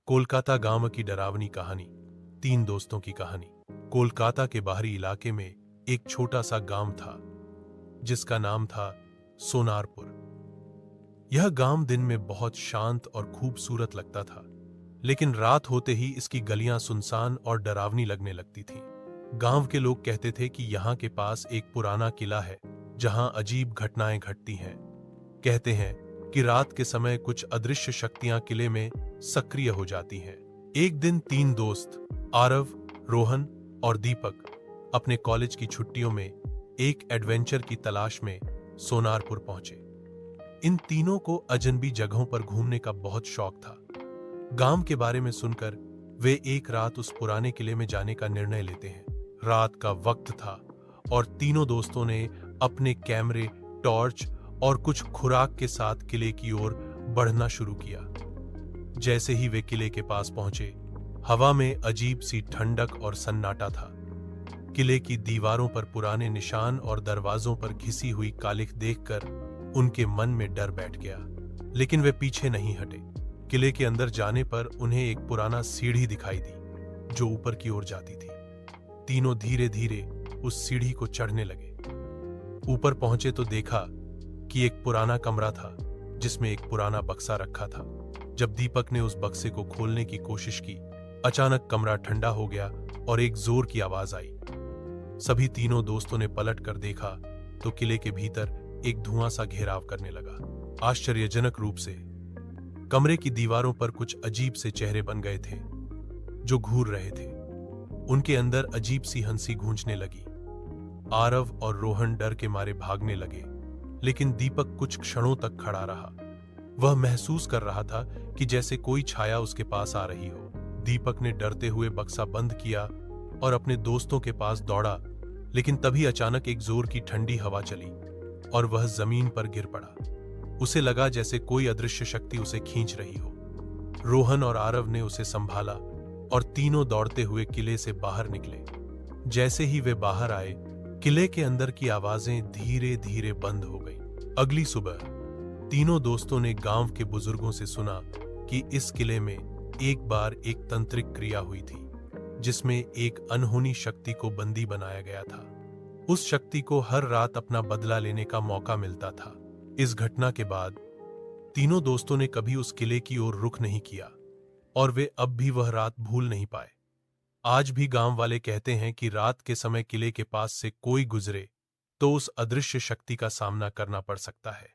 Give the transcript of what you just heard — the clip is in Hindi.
कोलकाता गांव की डरावनी कहानी। तीन दोस्तों की कहानी। कोलकाता के बाहरी इलाके में एक छोटा सा गांव था जिसका नाम था सोनारपुर। यह गांव दिन में बहुत शांत और खूबसूरत लगता था, लेकिन रात होते ही इसकी गलियां सुनसान और डरावनी लगने लगती थीं। गांव के लोग कहते थे कि यहाँ के पास एक पुराना किला है जहां अजीब घटनाएं घटती हैं। कहते हैं कि रात के समय कुछ अदृश्य शक्तियां किले में सक्रिय हो जाती हैं। एक दिन तीन दोस्त आरव, रोहन और दीपक अपने कॉलेज की छुट्टियों में एक एडवेंचर की तलाश में सोनारपुर पहुंचे। इन तीनों को अजनबी जगहों पर घूमने का बहुत शौक था। गांव के बारे में सुनकर वे एक रात उस पुराने किले में जाने का निर्णय लेते हैं। रात का वक्त था और तीनों दोस्तों ने अपने कैमरे, टॉर्च और कुछ खुराक के साथ किले की ओर बढ़ना शुरू किया। जैसे ही वे किले के पास पहुंचे, हवा में अजीब सी ठंडक और सन्नाटा था। किले की दीवारों पर पुराने निशान और दरवाजों पर घिसी हुई कालिख देखकर उनके मन में डर बैठ गया, लेकिन वे पीछे नहीं हटे। किले के अंदर जाने पर उन्हें एक पुराना सीढ़ी दिखाई दी जो ऊपर की ओर जाती थी। तीनों धीरे धीरे उस सीढ़ी को चढ़ने लगे। ऊपर पहुंचे तो देखा कि एक पुराना कमरा था जिसमें एक पुराना बक्सा रखा था। जब दीपक ने उस बक्से को खोलने की कोशिश की, अचानक कमरा ठंडा हो गया और एक जोर की आवाज आई। सभी तीनों दोस्तों ने पलट कर देखा तो किले के भीतर एक धुआं सा घेराव करने लगा। आश्चर्यजनक रूप से कमरे की दीवारों पर कुछ अजीब से चेहरे बन गए थे जो घूर रहे थे। उनके अंदर अजीब सी हंसी गूंजने लगी। आरव और रोहन डर के मारे भागने लगे, लेकिन दीपक कुछ क्षणों तक खड़ा रहा। वह महसूस कर रहा था कि जैसे कोई छाया उसके पास आ रही हो। दीपक ने डरते हुए बक्सा बंद किया और अपने दोस्तों के पास दौड़ा, लेकिन तभी अचानक एक जोर की ठंडी हवा चली और वह जमीन पर गिर पड़ा। उसे लगा जैसे कोई अदृश्य शक्ति उसे खींच रही हो। रोहन और आरव ने उसे संभाला और तीनों दौड़ते हुए किले से बाहर निकले। जैसे ही वे बाहर आए, किले के अंदर की आवाजें धीरे धीरे बंद हो गई। अगली सुबह तीनों दोस्तों ने गांव के बुजुर्गों से सुना कि इस किले में एक बार एक तांत्रिक क्रिया हुई थी जिसमें एक अनहोनी शक्ति को बंदी बनाया गया था। उस शक्ति को हर रात अपना बदला लेने का मौका मिलता था। इस घटना के बाद तीनों दोस्तों ने कभी उस किले की ओर रुख नहीं किया और वे अब भी वह रात भूल नहीं पाए। आज भी गांव वाले कहते हैं कि रात के समय किले के पास से कोई गुजरे तो उस अदृश्य शक्ति का सामना करना पड़ सकता है।